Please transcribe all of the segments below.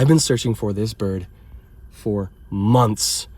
I've been searching for this bird for months.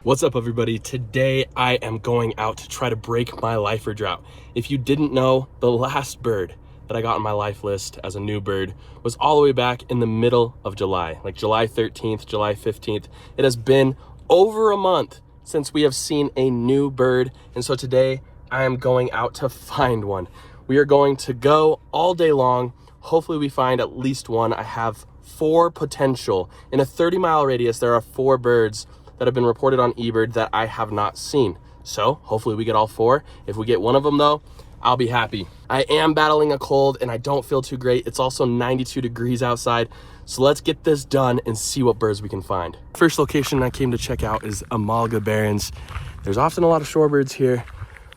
What's up, everybody? Today I am going out to try to break my lifer drought. If you didn't know, the last bird that I got on my life list as a new bird was all the way back in the middle of July, like July 13th, July 15th. It has been over a month since we have seen a new bird, and so today I am going out to find one. We are going to go all day long. Hopefully we find at least one. I have 4 potential. In a 30-mile radius, there are 4 birds that have been reported on eBird that I have not seen. So hopefully we get all 4. If we get one of them though, I'll be happy. I am battling a cold and I don't feel too great. It's also 92 degrees outside. So let's get this done and see what birds we can find. First location I came to check out is Amala Barrens. There's often a lot of shorebirds here,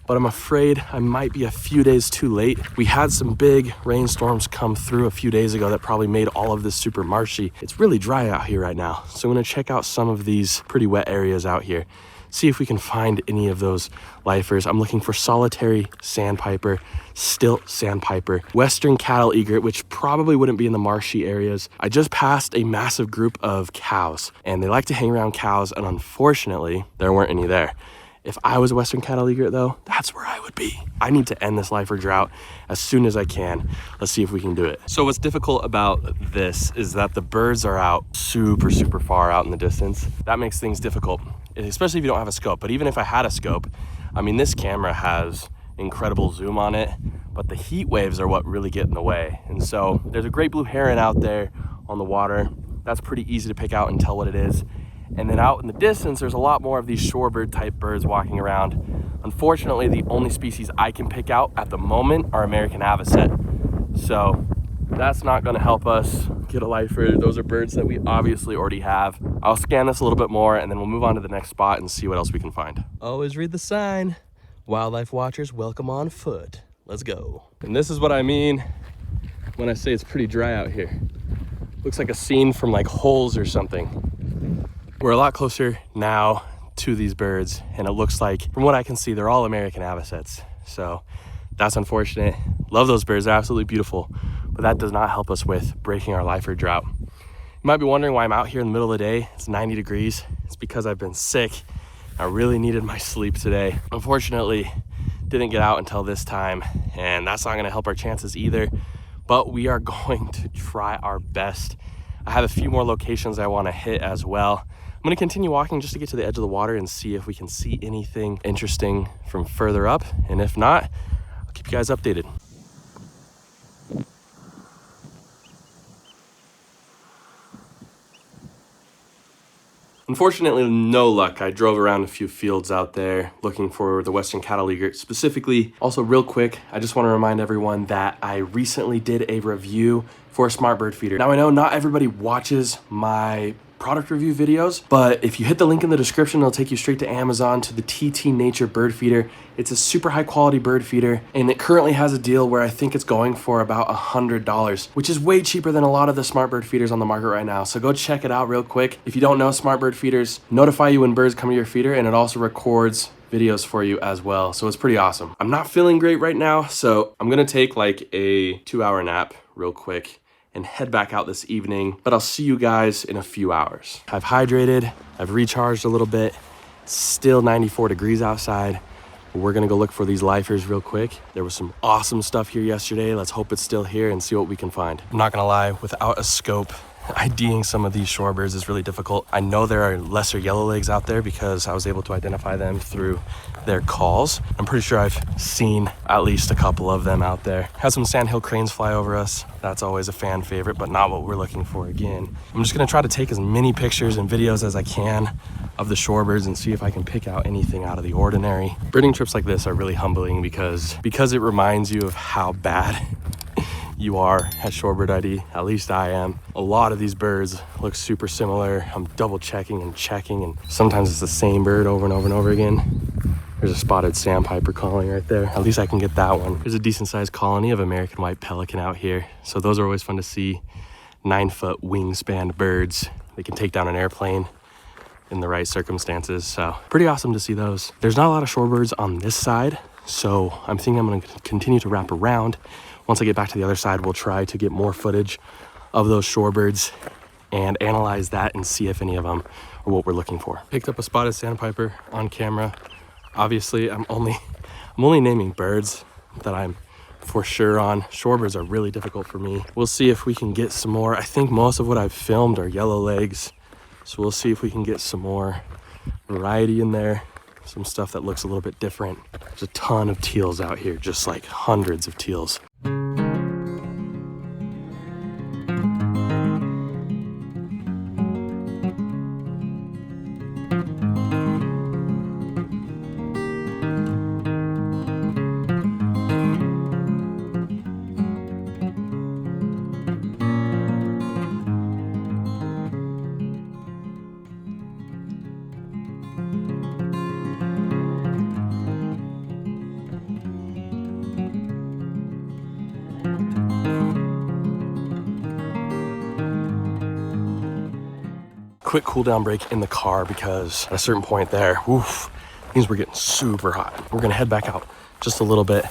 but I'm afraid I might be a few days too late. We had some big rainstorms come through a few days ago that probably made all of this super marshy. It's really dry out here right now. So I'm gonna check out some of these pretty wet areas out here, see if we can find any of those lifers. I'm looking for solitary sandpiper, stilt sandpiper, western cattle egret, which probably wouldn't be in the marshy areas. I just passed a massive group of cows and they like to hang around cows, and unfortunately there weren't any there. If I was a western cattle egret though, that's where I would be. I need to end this lifer drought as soon as I can. Let's see if we can do it. So what's difficult about this is that the birds are out super far out in the distance. That makes things difficult, especially if you don't have a scope. But even if I had a scope, I mean, this camera has incredible zoom on it, but the heat waves are what really get in the way. And so there's a great blue heron out there on the water. That's pretty easy to pick out and tell what it is. And then out in the distance, there's a lot more of these shorebird type birds walking around. Unfortunately, the only species I can pick out at the moment are American avocet. So that's not gonna help us get a lifer. Those are birds that we obviously already have. I'll scan this a little bit more and then we'll move on to the next spot and see what else we can find. Always read the sign. Wildlife watchers, welcome on foot. Let's go. And this is what I mean when I say it's pretty dry out here. Looks like a scene from like Holes or something. We're a lot closer now to these birds, and it looks like, from what I can see, they're all American avocets. So that's unfortunate. Love those birds, they're absolutely beautiful, but that does not help us with breaking our lifer drought. You might be wondering why I'm out here in the middle of the day. It's 90 degrees. It's because I've been sick. I really needed my sleep today. Unfortunately, didn't get out until this time, and that's not gonna help our chances either, but we are going to try our best. I have a few more locations I wanna hit as well. I'm gonna continue walking just to get to the edge of the water and see if we can see anything interesting from further up. And if not, I'll keep you guys updated. Unfortunately, no luck. I drove around a few fields out there looking for the western cattle egret specifically. Also, real quick, I just want to remind everyone that I recently did a review for a smart bird feeder. Now, I know not everybody watches my product review videos, but if you hit the link in the description, it'll take you straight to Amazon to the TT Nature bird feeder. It's a super high quality bird feeder, and it currently has a deal where I think it's going for about $100, which is way cheaper than a lot of the smart bird feeders on the market right now. So go check it out real quick. If you don't know, smart bird feeders notify you when birds come to your feeder, and it also records videos for you as well. So it's pretty awesome. I'm not feeling great right now, so I'm gonna take like a 2-hour nap real quick and head back out this evening, but I'll see you guys in a few hours. I've hydrated, I've recharged a little bit, still 94 degrees outside. We're gonna go look for these lifers real quick. There was some awesome stuff here yesterday. Let's hope it's still here and see what we can find. I'm not gonna lie, without a scope, IDing some of these shorebirds is really difficult. I know there are lesser yellowlegs out there because I was able to identify them through their calls. I'm pretty sure I've seen at least a couple of them out there. Had some sandhill cranes fly over us. That's always a fan favorite, but not what we're looking for again. I'm just gonna try to take as many pictures and videos as I can of the shorebirds and see if I can pick out anything out of the ordinary. Birding trips like this are really humbling because it reminds you of how bad you are at shorebird ID. At least I am. A lot of these birds look super similar. I'm double checking, and sometimes it's the same bird over and over and over again. There's a spotted sandpiper calling right there. At least I can get that one. There's a decent sized colony of American white pelican out here. So those are always fun to see. 9-foot wingspan birds. They can take down an airplane in the right circumstances. So pretty awesome to see those. There's not a lot of shorebirds on this side, so I'm thinking I'm gonna continue to wrap around. Once I get back to the other side, we'll try to get more footage of those shorebirds and analyze that and see if any of them are what we're looking for. Picked up a spotted sandpiper on camera. Obviously, I'm only naming birds that I'm for sure on. Shorebirds are really difficult for me. We'll see if we can get some more. I think most of what I've filmed are yellow legs, so we'll see if we can get some more variety in there, some stuff that looks a little bit different. There's a ton of teals out here, just like hundreds of teals. Quick cool down break in the car because at a certain point there, things were getting super hot. We're gonna head back out just a little bit.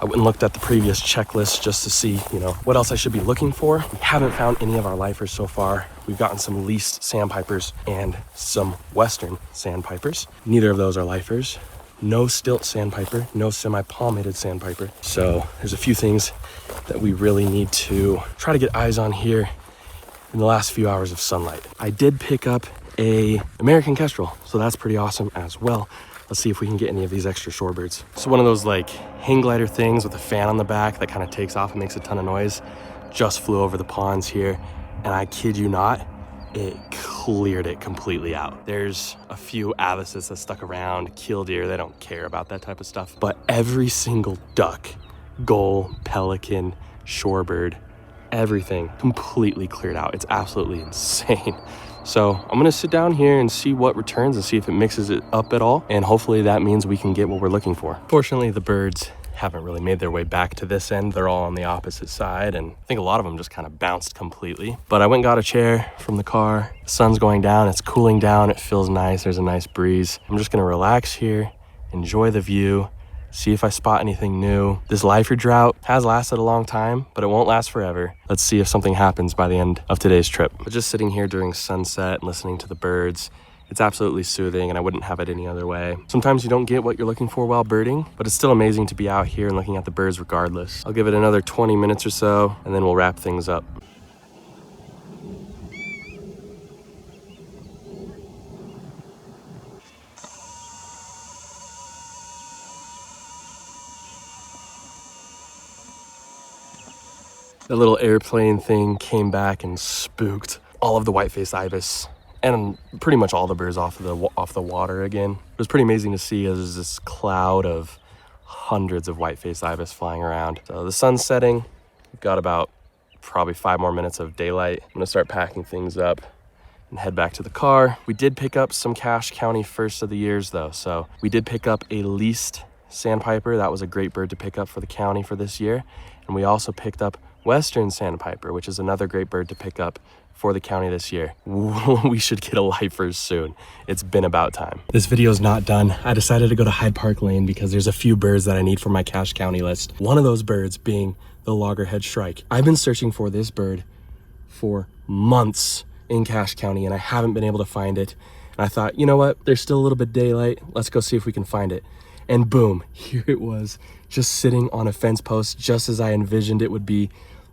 I went and looked at the previous checklist just to see, what else I should be looking for. We haven't found any of our lifers so far. We've gotten some leased sandpipers and some western sandpipers. Neither of those are lifers. No stilt sandpiper, no semi-palmated sandpiper. So there's a few things that we really need to try to get eyes on here in the last few hours of sunlight. I did pick up a American kestrel, so that's pretty awesome as well. Let's see if we can get any of these extra shorebirds. So one of those like hang glider things with a fan on the back that kind of takes off and makes a ton of noise just flew over the ponds here, and I kid you not, it cleared it completely out. There's a few avises that stuck around, killdeer, they don't care about that type of stuff, but every single duck, gull, pelican, shorebird, everything completely cleared out. It's absolutely insane. So I'm gonna sit down here and see what returns and see if it mixes it up at all, and hopefully that means we can get what we're looking for. Fortunately, the birds haven't really made their way back to this end. They're all on the opposite side, and I think a lot of them just kind of bounced completely. But I went and got a chair from the car. The sun's going down, it's cooling down, it feels nice, there's a nice breeze. I'm just gonna relax here, enjoy the view, see if I spot anything new. This lifer drought has lasted a long time, but it won't last forever. Let's see if something happens by the end of today's trip. But just sitting here during sunset and listening to the birds, it's absolutely soothing, and I wouldn't have it any other way. Sometimes you don't get what you're looking for while birding, but it's still amazing to be out here and looking at the birds regardless. I'll give it another 20 minutes or so, and then we'll wrap things up. The little airplane thing came back and spooked all of the white-faced ibis and pretty much all the birds off the water again. It was pretty amazing to see as there's this cloud of hundreds of white-faced ibis flying around. So the sun's setting. We've got about probably 5 more minutes of daylight. I'm gonna start packing things up and head back to the car. We did pick up some Cache County first of the years though. So we did pick up a leased sandpiper. That was a great bird to pick up for the county for this year. And we also picked up western sandpiper, which is another great bird to pick up for the county this year. We should get a lifer soon. It's been about time. This video is not done. I decided to go to Hyde Park Lane because there's a few birds that I need for my Cache County list. One of those birds being the loggerhead shrike. I've been searching for this bird for months in Cache County, and I haven't been able to find it. And I thought, you know what? There's still a little bit of daylight. Let's go see if we can find it. And boom, here it was, just sitting on a fence post, just as I envisioned it would be.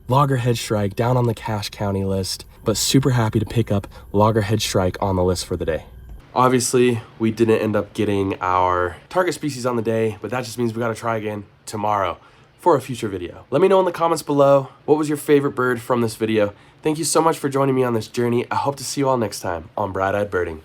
Loggerhead shrike down on the Cache County list, but super happy to pick up loggerhead shrike on the list for the day. Obviously, we didn't end up getting our target species on the day, but that just means we gotta try again tomorrow for a future video. Let me know in the comments below, what was your favorite bird from this video? Thank you so much for joining me on this journey. I hope to see you all next time on Bright Eyed Birding.